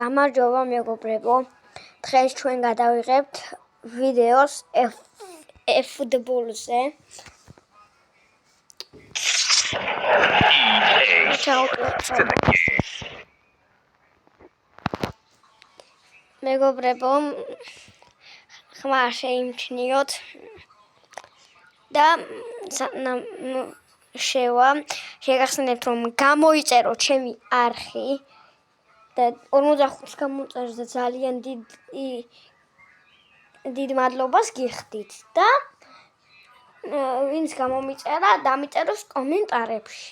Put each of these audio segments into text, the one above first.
გამარჯობა მეგობრებო, დღეს ჩვენ გადავიღებთ ვიდეოს F-ფუტბოლზე. მეგობრებო, ხმა შეიმჩნიოთ და შეგახსენებთ რომ გამოიწეროთ ჩემი არხი და 45 გამოწერზე ძალიან დიდ მადლობას გიხდით და ვინც გამომიწერა დამიწეროს კომენტარებში.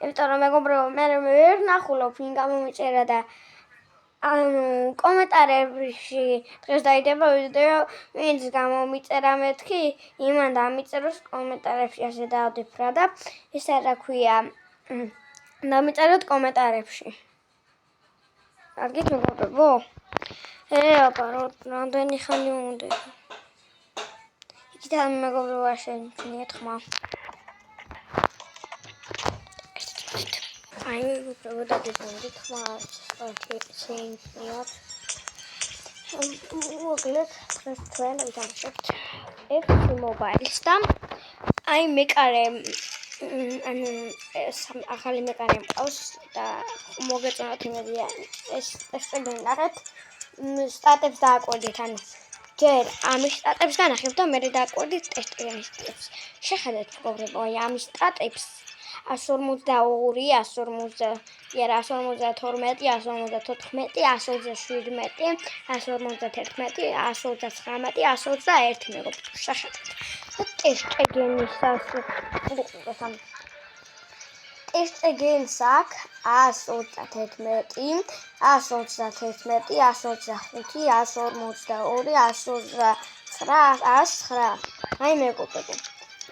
იმიტომ რომ მეგობრებო, მე ვერ ნახულობ ვინ გამომიწერა და კომენტარებში დღეს დაიდება ვიდეო ვინც გამომიწერა მეთქი იმან დამიწეროს კომენტარებში ასე დავდეფრა და ეს რა ქვია დამიწეროთ კომენტარებში. კარგით მეგობრებო? აბა რამდენი ხანი უნდა იქიდან მეგობრებო შეიმჩნიეთ ხმა. აი მეგობრებო დაგეძინეთ ხმა შეიმჩნიოთ. მოგლეთ დღეს ჩვენ ვიტანშებთ FC Mobile-ს და აი მეკარე ახალი მეკარე მყავს და მოგეწონათ იმედია ეს წეგნი ნახეთ სტატებს დააკვირდით ანუ ჯერ ამის სტატებს განახებთ და მე დააკვირდით ტესტების სტატებს. შეხედეთ მეგობრებო, აი ამის სტატებს 142, 150, 152, 154, 127, 151, 129, მეგობრებო, შეხედეთ. ტესტეგენს აქ 131, 131, 125, 142, 129. აი მეგობრებო.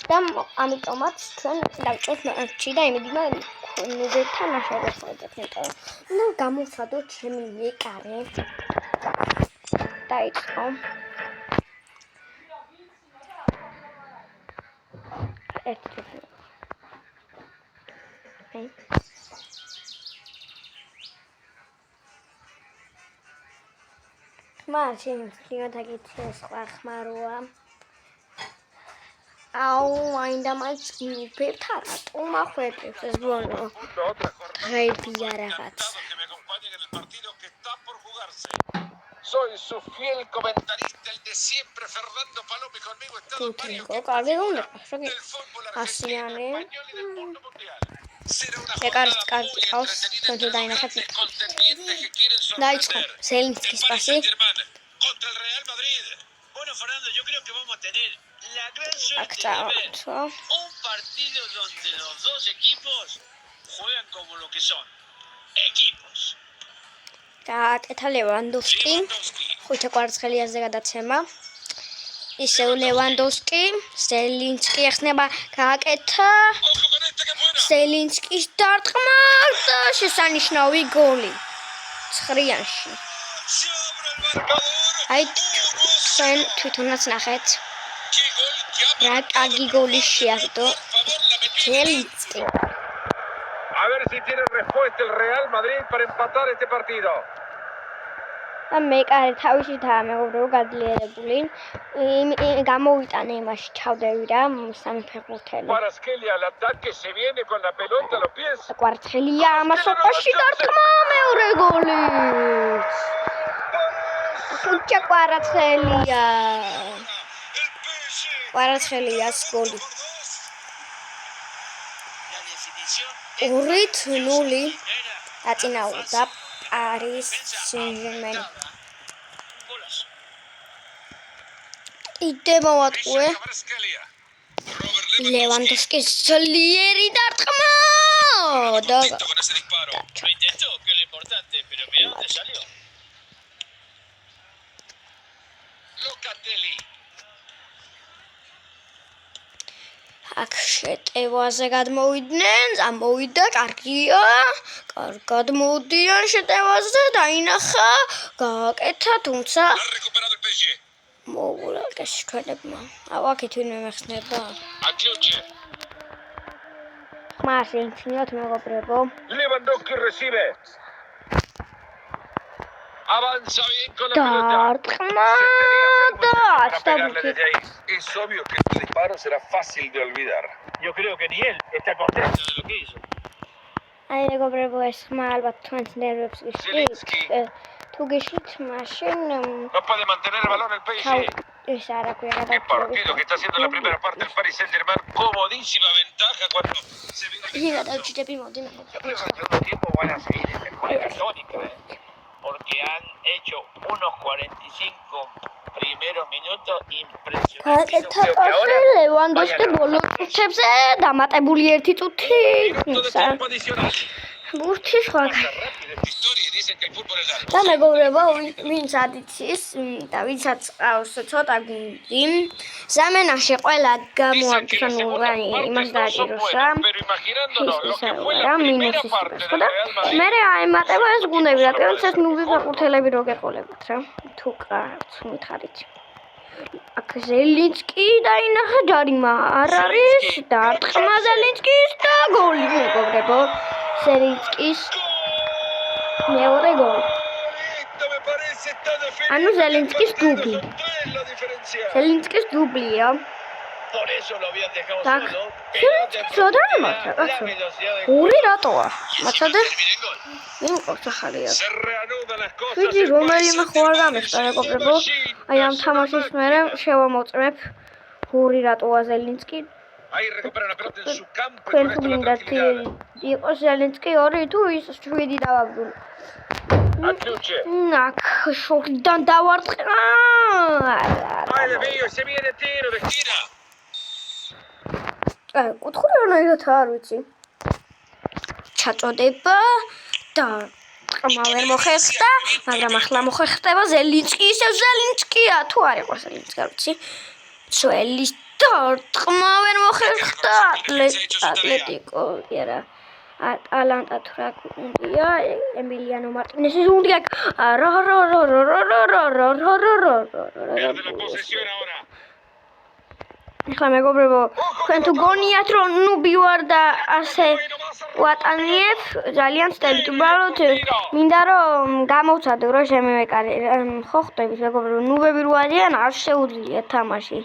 და ამიტომაც ჩვენ დავიწყოთ მატჩი და იმედია ნებერთან ნაშრომებს ვეძებთ. ნუ გამოვცადოთ ჩემი მეკარე. დაიწყო. მაშინ ფიოდაგიცი სხვა ხმაროა. აუ, აინდა მას გიფერთა რატომ ახვედრებს ეს ბოლო. ღებია რაღაც. Soy su fiel comentarista, el de siempre, Fernando Palomi, conmigo está Don Mario del fútbol argentino, español y del mundo mundial. Será una jornada muy entretenida entre los grandes contendientes que quieren sorprender. Saint-Germain contra el Real Madrid. Bueno, Fernando, yo creo que vamos a tener la gran suerte de ver un partido donde los dos equipos juegan como lo que son, equipos. გააკეთა ლევანდოვსკი, ხუთი კვარცხელიაზე გადაცემა. ისევ ლევანდოვსკი, სელინსკი ეხნება გააკეთა. სელინსკის დარტყმა და შესანიშნავი გოლი. 9-იანში. აი ჩვენ თვითონაც ნახეთ. რა კარგი გოლი შეაგდო სელინსკი. A ver si tiene respuesta el Real Madrid para empatar este partido. მეკარე თავისითაა მეგობრებო გადლიერებული. გამოვიტანე იმაში ჩავდევი რა სამფეხბურთელი. Kvaratskhelia al ataque se viene con la pelota a los pies. კვარცხელია ამასობაში დარტყმა მეორე გოლი. ხუჭა კვარცხელია. კვარცხელიას გოლი. 2-0 აწინაურდა Paris Saint-Germain. იდე მოვატყუე. ლევანდოვსკის ძლიერი დარტყმა და აქ შეტევაზე გადმოვიდნენ, წამოვიდა, კარგია, კარგად მოვდიან შეტევაზე, დაინახა, გააკეთა, თუმცა მოულაკეს ჩვენებმა. აუ, აქეთ ვინმე მეხსნება? ხმა შეიმჩნიოთ მეგობრებო. Lewandowski recibe. Avanza bien con la pelota. Es obvio que este disparo será fácil de olvidar. Yo creo que ni él está contento de lo que hizo. Ay, მეგობრებო, ეს ხმა ალბათ თქვენს ნერვებს Zelinski. თუ გიშით, მაშინ No puede mantener el balón el PSG. ეს არა ქვია Qué partido que está haciendo la primera parte el Paris Saint-Germain. Comodísima ventaja cuando se viene. იგი გადავჭიდები, მოდი Yo creo que en el segundo tiempo van a seguir en mejor tónica, porque han hecho unos 45 primeros minutos impresionantes. Yo creo que ahora ლევანდოვსკი ბოლო წუთებზე დამატებული 1 წუთი. Minuto de tiempo adicional. ბურთი სხვა. Pasa rápido esta historia y dicen que el fútbol es largo. და მეგობრებო, ვინც ადიცის და ვინცაც ყავს ცოტა გუნდი, ზამენაში ყველა გამოაგზავნა იმას დააჭიროსა. Pero imaginándonos lo que fue la რა primera მინუსის parte იყო del და Real Madrid. მე აემატება ეს გუნდები, რატომ ეს ნუბი ფეხბურთელები რო გეყოლებათ რა. თუ კარგს მითხარით. აქ ზელინსკი დაინახა ჯარიმა არ არის და არტყმა ზელინსკის და გოლი მეგობრებო. ზელინსკის მეორე გოლი. Me parece tan Anu Zelinskis dubli. Zelinskis dublია. por eso lo habían dejado Tak. solo. Zelinskis რა დაემართა, La კაცო? velocidad de ორი რატოა? მაცადე? Termina en gol. ვინ ყავს ახალია? Se reanudan las cosas. ვიძი El რომელი Paris ხوار Saint-Germain გამიხდა es მეგობრებო? აი ამ თამაშის მერე შევამოწმებ. ორი რატოა ზელინსკი? Ahí recupera la pelota en su campo. y თქვენ con თუ esto la გინდათ tranquilidad. იყოს ზელინსკი 2 თუ ის 7 დავაგდულ. Atluche. ნაკ შორიდან დავარტყა. Ay, Dios mío, se viene tiro de esquina. კუთხური რანაირად არ ვიცი. ჩაწოდება და ყმა ვერ მოხერხდა, მაგრამ ახლა მოხერხდება ზელინსკი, ისევ ზელინსკია, თუ არ იყო ზელინსკი, არ ვიცი. ძველი და ყმა ვერ მოხერხდა, ატლეტიკო, არა. ატალანტა თუ რა გუნდია, ემილიანო მარტინესის გუნდი აქ. Pierde la posesión ahora. ახლა მეგობრებო, თქვენ თუ გონიათ რომ ნუბი ვარ და ასე ვატანიებ, ძალიან ვწდებით, უბრალოდ მინდა რომ გამოვცადო რომ შემევეკარე. ხო ხვდებით მეგობრებო, ნუბები რო არიან, არ შეუძლიათ თამაში.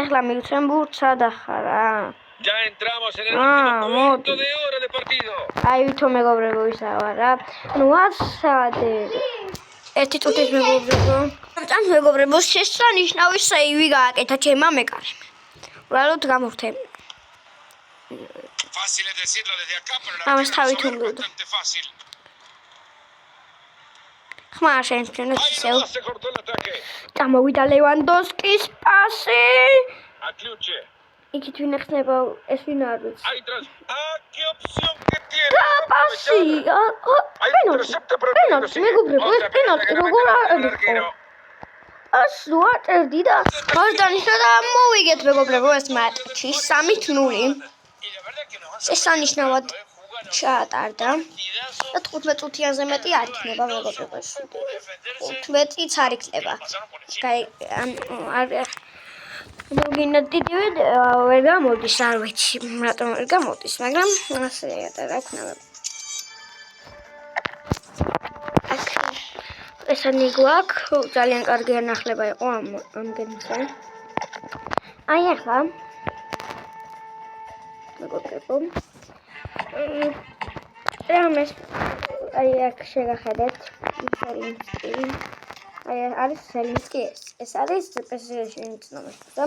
ახლა მივცემ ბურთსა და ხარა. Ya entramos en el último cuarto de hora de partido. აი ვითომ მეგობრებო ისა ვარ რა. ნუ ასადე. ერთი წუთის მეგობრებო. ამიტომ მეგობრებო, შესანიშნავი სეივი გააკეთა ჩემმა მეკარემ. უბრალოდ გამოვთე. Fácil es decirlo desde acá, pero la Vamos, verdad Javi, es tú. bastante fácil. ხმა შეიმჩნევთ Ahí ისევ. nomás se cortó el ataque. გამოვიდა ლევანდოვსკის პასი. Atluche. იქით ვინ ეხსნება ეს ვინ არ ვიცი. Ahí tras. Ah, qué opción que tiene. და პასი. პენალტი მეგობრებო, ეს პენალტი როგორ არ იყო? ას ვატერდი და მას დანიშნა და მოვიგეთ მეგობრებო ეს მატჩი 3-0. Y la verdad que nos hace შესანიშნავად ჩაატარდა და 15 წუთიანზე მეტი არ იქნება მეგობრებო ეს. 15 წიც არ იქნება. კაი, არ მოგინა დიდი ვერ გამოდის, არ ვიცი, რატომ ვერ გამოდის, მაგრამ ასე რა ქნა. აქ ესენი გვაქვს, ძალიან კარგი ანახლება იყო ამ გემზე. აი ახლა მეგობრებო რამეს აი აქ შეგახედეთ ზელინსკი აი არის ზელინსკი ეს არის პრეზიდენტის ნომერსა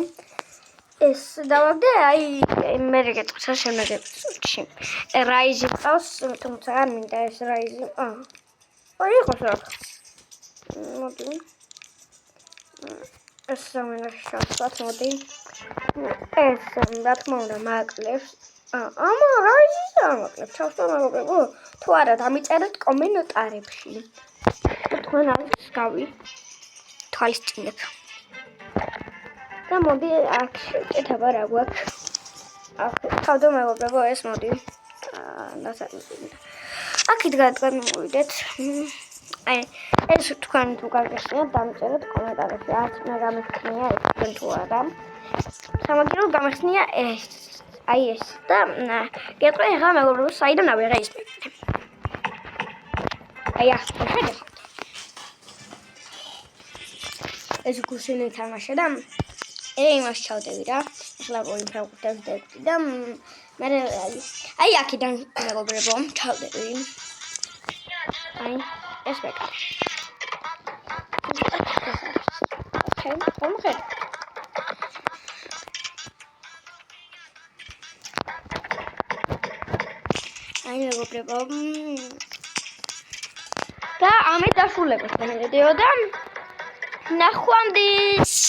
ეს დავაგდე აი მე რეგეწა შემდეგი წუთში რაიზი ყავს თუმცა არ მინდა ეს რაიზი აი ხოს რა მოდი ეს სამენაშავთ მოდი ეს რა თქმა უნდა მაკლებს ამა რაიზი ამაკლებს ჩავსვა მეგობრებო თუ არა დამიწერეთ კომენტარებში თქვენ არის გავი თვალისწინებ და მოდი აქ შეკეთება რა გვაქვს აქ თავდა მეგობრებო ეს მოდი აქეთ გადმოვიდეთ აი ეს თქვენ თუ გაგეხსნათ დამიწერეთ კომენტარებში არც მე გამიხსნია ეს თქვენ თუ არა სამაგიეროდ გამიხსნია ეს აი ეს და გეტყვი ახლა მეგობრებო საიდანავე რა ის აი ახლა ხედავთ ეს გუშინი თამაშა და იმას ჩავდები რა. ახლა ვიმფრაგუდებს დებდი და მე აი აქედან მეგობრებო ჩავდები. აი ეს ბეკა. ხომ აი მეგობრებო და ამით დასრულებით ვიდეო და ნახვამდის